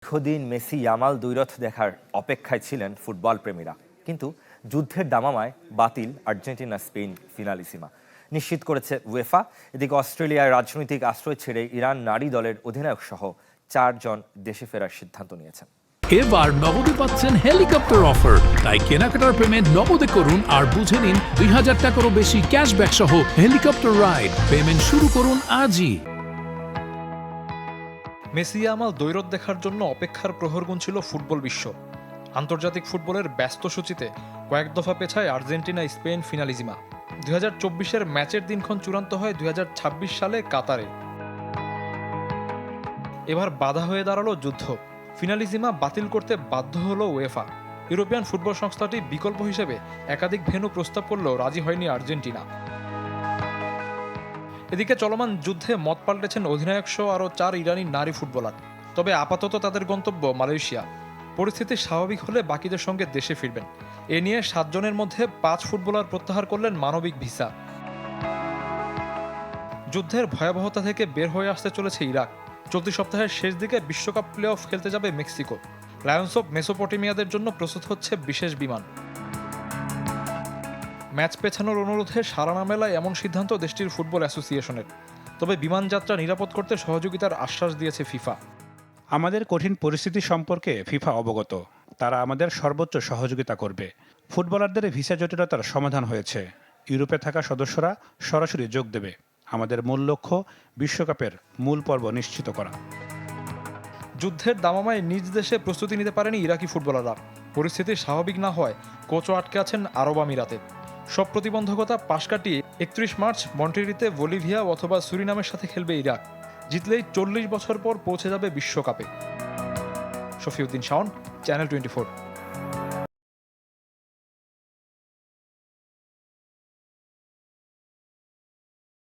দীর্ঘদিন Messi Yamal দ্বৈরথ দেখার অপেক্ষায় ছিলেন ফুটবল প্রেমীরা, কিন্তু যুদ্ধের দামামায় বাতিল আর্জেন্টিনা স্পেন ফিনালিসিমা নিশ্চিত করেছে উয়েফা। এদিকে অস্ট্রেলিয়ার রাজনৈতিক আশ্রয় ছেড়ে ইরান নারী দলের অধিনায়ক সহ 4 জন দেশে ফেরার সিদ্ধান্ত নিয়েছেন। এবার নগদে পাচ্ছেন হেলিকপ্টার অফার, তাই কেনাকাটার পেমেন্ট নগদে করুন আর বুঝে নিন 2000 টাকারও বেশি ক্যাশব্যাক সহ হেলিকপ্টার রাইড। পেমেন্ট শুরু করুন আজই। মেসি ইয়ামাল দ্বৈরথ দেখার জন্য অপেক্ষার প্রহর গুনছিল ফুটবল বিশ্ব। আন্তর্জাতিক ফুটবলের ব্যস্ত সূচিতে কয়েক দফা পেছায় আর্জেন্টিনা স্পেন ফিনালিজিমা। 2024-এর ম্যাচের দিনক্ষণ চূড়ান্ত হয় 2026 সালে কাতারে। এবার বাধা হয়ে দাঁড়ালো যুদ্ধ। ফিনালিজিমা বাতিল করতে বাধ্য হলো উয়েফা। ইউরোপিয়ান ফুটবল সংস্থাটি বিকল্প হিসেবে একাধিক ভেন্যু প্রস্তাব করলেও রাজি হয়নি আর্জেন্টিনা। এদিকে চলমান যুদ্ধে মত পাল্টেছেন অধিনায়ক সহ আরও 4 ইরানি নারী ফুটবলার। তবে আপাতত তাদের গন্তব্য মালয়েশিয়া। পরিস্থিতি স্বাভাবিক হলে বাকিদের সঙ্গে দেশে ফিরবেন। এ নিয়ে 7 জনের মধ্যে 5 ফুটবলার প্রত্যাহার করলেন মানবিক ভিসা। যুদ্ধের ভয়াবহতা থেকে বের হয়ে আসতে চলেছে ইরাক। চলতি সপ্তাহের শেষ দিকে বিশ্বকাপ প্লে অফ খেলতে যাবে মেক্সিকো। লায়ন্স অব মেসোপটেমিয়াদের জন্য প্রস্তুত হচ্ছে বিশেষ বিমান। ম্যাচ পেছানোর অনুরোধে সাড়া না মেলায় এমন সিদ্ধান্ত দেশটির ফুটবল অ্যাসোসিয়েশনের। তবে বিমানযাত্রা নিরাপদ করতে সহযোগিতার আশ্বাস দিয়েছে ফিফা। আমাদের কঠিন পরিস্থিতি সম্পর্কে ফিফা অবগত, তারা আমাদের সর্বোচ্চ সহযোগিতা করবে। ফুটবলারদের ভিসা জটিলতার সমাধান হয়েছে। ইউরোপে থাকা সদস্যরা সরাসরি যোগ দেবে। আমাদের মূল লক্ষ্য বিশ্বকাপের মূল পর্ব নিশ্চিত করা। যুদ্ধের দামামায় নিজ দেশে প্রস্তুতি নিতে পারেনি ইরাকি ফুটবলাররা। পরিস্থিতি স্বাভাবিক না হয় কোচও আটকে আছেন আরব আমিরাতে। সব প্রতিবন্ধকতা পাশ কাটিয়ে 31 মার্চ মন্টেরিতে বলিভিয়া অথবা সুরিনামের সাথে খেলবে ইরাক। জিতলেই 40 বছর পর পৌঁছে যাবে বিশ্বকাপে। শফিউদ্দিন শাওন, চ্যানেল 24।